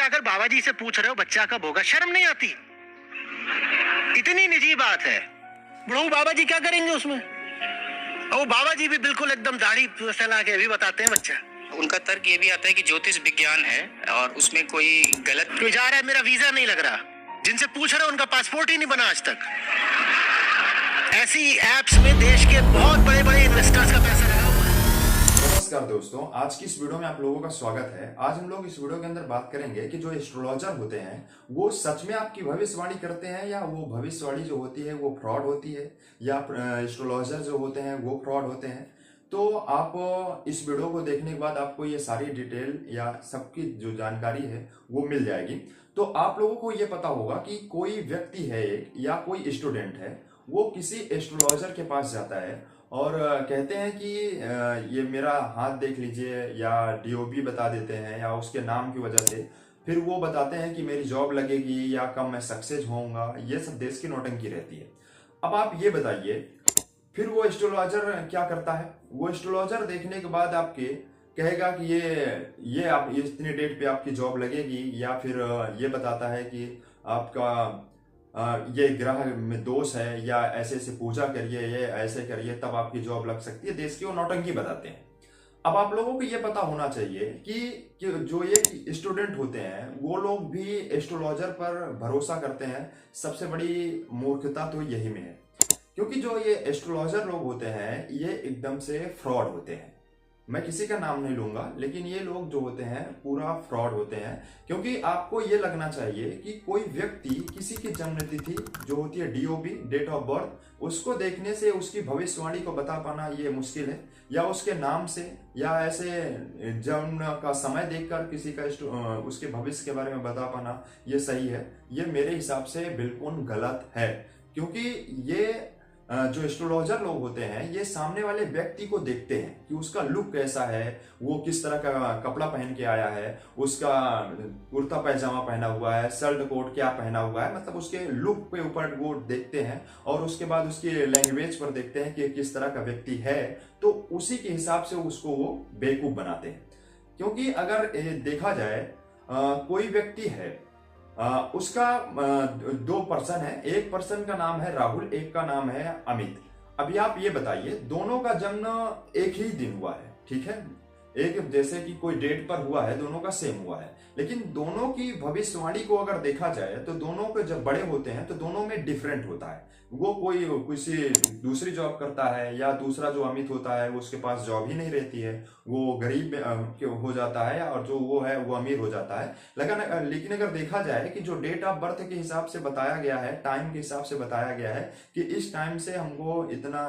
जाकर बाबा जी से पूछ रहे हो बच्चा कब होगा, शर्म नहीं आती? इतनी निजी बात है। बुढ़ऊ बाबा जी क्या करेंगे उसमें? और वो बाबा जी भी बिल्कुल एकदम दाढ़ी फैला के भी बताते हैं बच्चा। उनका तर्क ये भी आता है कि ज्योतिष विज्ञान है और उसमें कोई गलत कोई जा रहा है, मेरा वीजा नहीं लग रहा, जिनसे पूछ रहे हो उनका पासपोर्ट ही नहीं बना आज तक। ऐसी एप्स में देश के बहुत बड़े बड़े इन्वेस्टर्स का पैसा लगा हुआ है। नमस्कार दोस्तों, आज की इस वीडियो में आप लोगों का स्वागत है। आज हम लोग इस वीडियो के अंदर बात करेंगे कि जो एस्ट्रोलॉजर होते हैं वो सच में आपकी भविष्यवाणी करते हैं या वो भविष्यवाणी जो होती है वो फ्रॉड होती है या एस्ट्रोलॉजर जो होते हैं वो फ्रॉड होते हैं। तो आप इस वीडियो को देखने के बाद आपको ये सारी डिटेल या सबकी जो जानकारी है वो मिल जाएगी। तो आप लोगों को ये पता होगा कि कोई व्यक्ति है एक या कोई स्टूडेंट है, वो किसी एस्ट्रोलॉजर के पास जाता है और कहते हैं कि ये मेरा हाथ देख लीजिए या डीओबी बता देते हैं या उसके नाम की वजह से फिर वो बताते हैं कि मेरी जॉब लगेगी या कब मैं सक्सेस होऊंगा। ये सब देश की नौटंकी रहती है। अब आप ये बताइए, फिर वो एस्ट्रोलॉजर क्या करता है? वो एस्ट्रोलॉजर देखने के बाद आपके कहेगा कि ये आप इतनी डेट पे आपकी जॉब लगेगी, या फिर ये बताता है कि आपका ये ग्रह में दोष है या ऐसे ऐसे पूजा करिए, ये ऐसे करिए तब आपकी जॉब लग सकती है। देश की वो नौटंकी बताते हैं। अब आप लोगों को ये पता होना चाहिए कि जो ये स्टूडेंट होते हैं वो लोग भी एस्ट्रोलॉजर पर भरोसा करते हैं। सबसे बड़ी मूर्खता तो यही में है, क्योंकि जो ये एस्ट्रोलॉजर लोग होते हैं ये एकदम से फ्रॉड होते हैं। मैं किसी का नाम नहीं लूंगा, लेकिन ये लोग जो होते हैं पूरा फ्रॉड होते हैं। क्योंकि आपको ये लगना चाहिए कि कोई व्यक्ति किसी की जन्म तिथि जो होती है डीओबी, डेट ऑफ बर्थ, उसको देखने से उसकी भविष्यवाणी को बता पाना ये मुश्किल है, या उसके नाम से या ऐसे जन्म का समय देखकर किसी का उसके भविष्य के बारे में बता पाना ये सही है। ये मेरे हिसाब से बिल्कुल गलत है। क्योंकि ये जो एस्ट्रोलॉजर लोग होते हैं ये सामने वाले व्यक्ति को देखते हैं कि उसका लुक कैसा है, वो किस तरह का कपड़ा पहन के आया है, उसका कुर्ता पैजामा पहना हुआ है, शर्ट कोट क्या पहना हुआ है, मतलब उसके लुक पे ऊपर वो देखते हैं और उसके बाद उसकी लैंग्वेज पर देखते हैं कि किस तरह का व्यक्ति है। तो उसी के हिसाब से उसको वो बेवकूफ बनाते हैं। क्योंकि अगर देखा जाए कोई व्यक्ति है, उसका दो पर्सन है, एक पर्सन का नाम है राहुल, एक का नाम है अमित। अभी आप ये बताइए, दोनों का जन्म एक ही दिन हुआ है, ठीक है, एक जैसे कि कोई डेट पर हुआ है, दोनों का सेम हुआ है, लेकिन दोनों की भविष्यवाणी को अगर देखा जाए तो दोनों के जब बड़े होते हैं तो दोनों में डिफरेंट होता है। वो कोई किसी दूसरी जॉब करता है, या दूसरा जो अमित होता है उसके पास जॉब ही नहीं रहती है, वो गरीब हो जाता है, और जो वो है वो अमीर हो जाता है। लेकिन अगर देखा जाए कि जो डेट ऑफ बर्थ के हिसाब से बताया गया है, टाइम के हिसाब से बताया गया है कि इस टाइम से हमको इतना,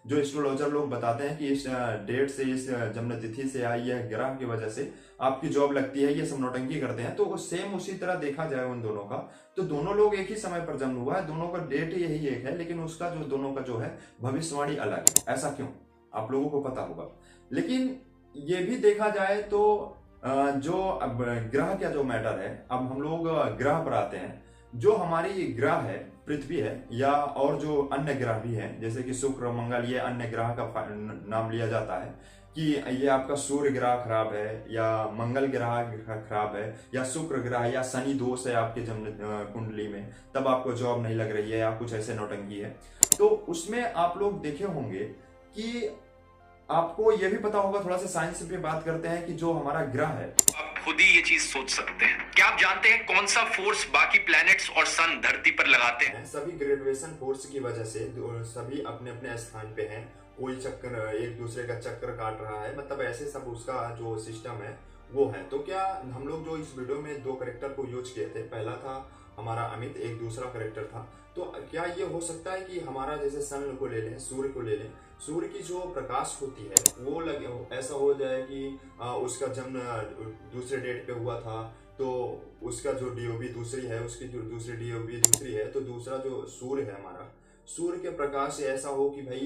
जो एस्ट्रोलॉजर लोग बताते हैं कि इस डेट से, इस जन्म तिथि से या यह ग्रह की वजह से आपकी जॉब लगती है, ये सब नौटंकी करते हैं। तो सेम उसी तरह देखा जाए उन दोनों का, तो दोनों लोग एक ही समय पर जन्म हुआ है, दोनों का डेट यही एक है, लेकिन उसका जो दोनों का जो है भविष्यवाणी अलग है। ऐसा क्यों, आप लोगों को पता होगा। लेकिन ये भी देखा जाए तो जो अब ग्रह का जो मैटर है, अब हम लोग ग्रह पर आते हैं। जो हमारी ग्रह है, पृथ्वी है, या और जो अन्य ग्रह भी हैं जैसे कि शुक्र, मंगल, ये अन्य ग्रह का नाम लिया जाता है कि ये आपका सूर्य ग्रह खराब है या मंगल ग्रह खराब है या शुक्र ग्रह या शनि दोष है आपके जन्म कुंडली में, तब आपको जॉब नहीं लग रही है या कुछ ऐसे नौटंकी है। तो उसमें आप लोग देखे होंगे कि आपको यह भी पता होगा, थोड़ा सा साइंस पे बात करते हैं कि जो हमारा ग्रह है, आप खुद ही ये चीज सोच सकते हैं। क्या आप जानते हैं कौन सा फोर्स बाकी प्लैनेट्स और सन धरती पर लगाते हैं? सभी ग्रेविटेशन फोर्स की वजह से सभी अपने अपने स्थान पे हैं। कोई चक्कर एक दूसरे का चक्कर काट रहा है, मतलब ऐसे सब उसका जो सिस्टम है वो है। तो क्या हम लोग जो इस वीडियो में दो करेक्टर को यूज किए थे, पहला था हमारा अमित, एक दूसरा करेक्टर था, तो क्या ये हो सकता है कि हमारा जैसे सन को ले लें, सूर्य को ले लें, सूर्य की जो प्रकाश होती है वो ऐसा हो जाए कि उसका जन्म दूसरे डेट पे हुआ था, तो उसका जो डीओबी दूसरी है, उसकी जो दूसरी डीओबी दूसरी है, तो दूसरा जो सूर्य है हमारा, सूर्य के प्रकाश से ऐसा हो कि भाई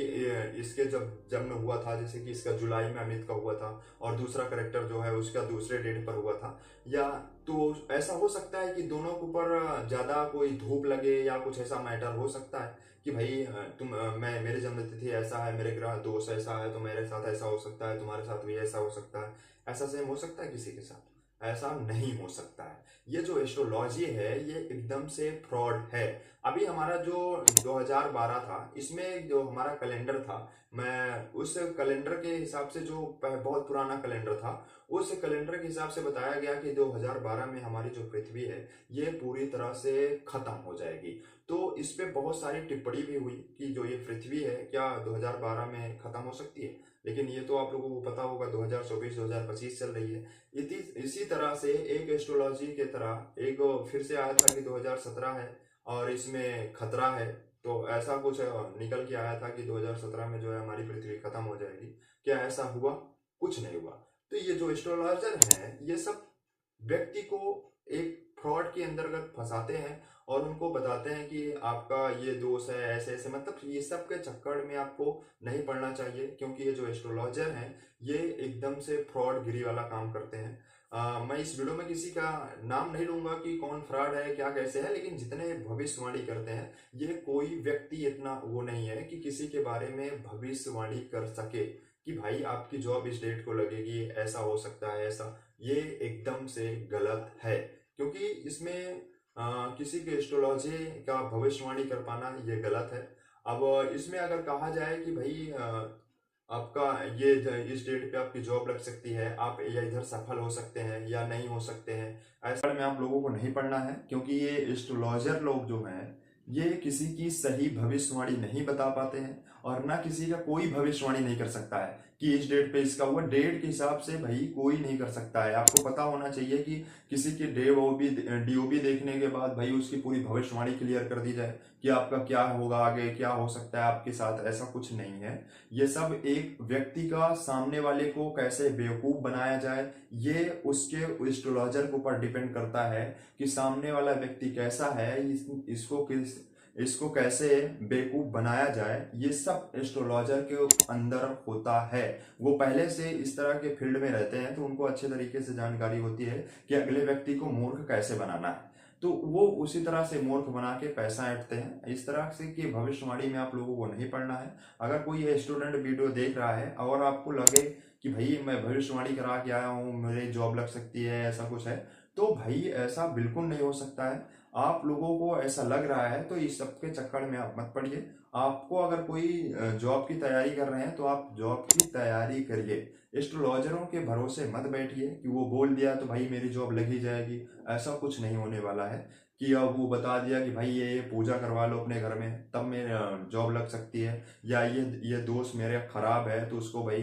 इसके जब जन्म हुआ था, जैसे कि इसका जुलाई में अमित का हुआ था और दूसरा करेक्टर जो है उसका दूसरे डेट पर हुआ था, या तो ऐसा हो सकता है कि दोनों के ऊपर ज्यादा कोई धूप लगे या कुछ ऐसा मैटर हो सकता है कि भाई मेरे जन्म तिथि ऐसा है, मेरे ग्रह दोष ऐसा है, तो मेरे साथ ऐसा हो सकता है, तुम्हारे साथ भी ऐसा हो सकता है। ऐसा सेम हो सकता है किसी के साथ? ऐसा नहीं हो सकता है। ये जो एस्ट्रोलॉजी है ये एकदम से फ्रॉड है। अभी हमारा जो 2012 था, इसमें जो हमारा कैलेंडर था, मैं उस कैलेंडर के हिसाब से, जो बहुत पुराना कैलेंडर था, उस कैलेंडर के हिसाब से बताया गया कि 2012 में हमारी जो पृथ्वी है ये पूरी तरह से खत्म हो जाएगी। तो इस पे बहुत सारी टिप्पणी भी हुई कि जो ये पृथ्वी है क्या 2012 में खत्म हो सकती है, लेकिन ये तो आप लोगों को पता होगा 2024-2025 चल रही है। इसी तरह से एक एस्ट्रोलॉजी के तरह एक फिर से आया था कि 2017 है और इसमें खतरा है। तो ऐसा कुछ निकल के आया था कि 2017 में जो है हमारी पृथ्वी खत्म हो जाएगी। क्या ऐसा हुआ? कुछ नहीं हुआ। तो ये जो एस्ट्रोलॉजर हैं ये सब व्यक्ति को एक फ्रॉड के अंतर्गत फंसाते हैं और उनको बताते हैं कि आपका ये दोष है, ऐसे ऐसे, मतलब ये सब के चक्कर में आपको नहीं पड़ना चाहिए, क्योंकि ये जो एस्ट्रोलॉजर हैं ये एकदम से फ्रॉड गिरी वाला काम करते हैं। मैं इस वीडियो में किसी का नाम नहीं लूंगा कि कौन फ्रॉड है, क्या कैसे है, लेकिन जितने भविष्यवाणी करते हैं ये कोई व्यक्ति इतना वो नहीं है कि किसी के बारे में भविष्यवाणी कर सके कि भाई आपकी जॉब इस डेट को लगेगी, ऐसा हो सकता है, ऐसा। ये एकदम से गलत है, क्योंकि इसमें किसी के एस्ट्रोलॉजी का भविष्यवाणी कर पाना ये गलत है। अब इसमें अगर कहा जाए कि भाई आपका ये इस डेट पे आपकी जॉब लग सकती है, आप या इधर सफल हो सकते हैं या नहीं हो सकते हैं, ऐसा में आप लोगों को नहीं पढ़ना है, क्योंकि ये एस्ट्रोलॉजर लोग जो हैं ये किसी की सही भविष्यवाणी नहीं बता पाते हैं और ना किसी का कोई भविष्यवाणी नहीं कर सकता है कि इस डेट पे इसका हुआ। डेट के हिसाब से भाई कोई नहीं कर सकता है। आपको पता होना चाहिए कि किसी की डीओबी देखने के बाद भाई उसकी पूरी भविष्यवाणी क्लियर कर दी जाए कि आपका क्या होगा आगे, क्या हो सकता है आपके साथ। ऐसा कुछ नहीं है। ये सब एक व्यक्ति का सामने वाले को कैसे बेवकूफ बनाया जाए ये उसके एस्ट्रोलॉजर के ऊपर डिपेंड करता है कि सामने वाला व्यक्ति कैसा है, इसको कैसे बेवकूफ बनाया जाए। ये सब एस्ट्रोलॉजर के अंदर होता है। वो पहले से इस तरह के फील्ड में रहते हैं तो उनको अच्छे तरीके से जानकारी होती है कि अगले व्यक्ति को मूर्ख कैसे बनाना है, तो वो उसी तरह से मूर्ख बना के पैसा ऐंठते हैं। इस तरह से कि भविष्यवाणी में आप लोगों को नहीं पढ़ना है। अगर कोई स्टूडेंट वीडियो देख रहा है और आपको लगे कि भाई मैं भविष्यवाणी करा के आया हूँ, मेरी जॉब लग सकती है, ऐसा कुछ है, तो भाई ऐसा बिल्कुल नहीं हो सकता है। आप लोगों को ऐसा लग रहा है तो इस सब के चक्कर में आप मत पड़िए। आपको अगर कोई जॉब की तैयारी कर रहे हैं तो आप जॉब की तैयारी करिए। एस्ट्रोलॉजरों के भरोसे मत बैठिए कि वो बोल दिया तो भाई मेरी जॉब लग ही जाएगी। ऐसा कुछ नहीं होने वाला है कि अब वो बता दिया कि भाई ये पूजा करवा लो अपने घर में तब मेरी जॉब लग सकती है, या ये दोस्त मेरे खराब है तो उसको भाई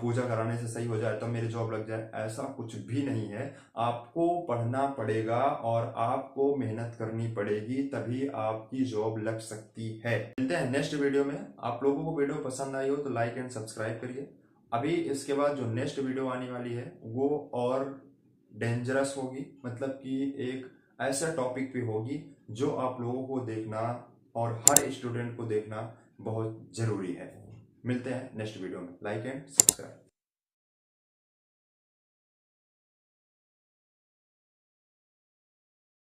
पूजा कराने से सही हो जाए तब मेरी जॉब लग जाए। ऐसा कुछ भी नहीं है। आपको पढ़ना पड़ेगा और आपको मेहनत करनी पड़ेगी, तभी आपकी जॉब लग सकती है। मिलते हैं नेक्स्ट वीडियो में। आप लोगों को वीडियो पसंद आई हो तो लाइक एंड सब्सक्राइब करिए। अभी इसके बाद जो नेक्स्ट वीडियो आने वाली है वो और डेंजरस होगी, मतलब कि एक ऐसा टॉपिक पे होगी जो आप लोगों को देखना और हर स्टूडेंट को देखना बहुत जरूरी है। मिलते हैं नेक्स्ट वीडियो में। Like and subscribe.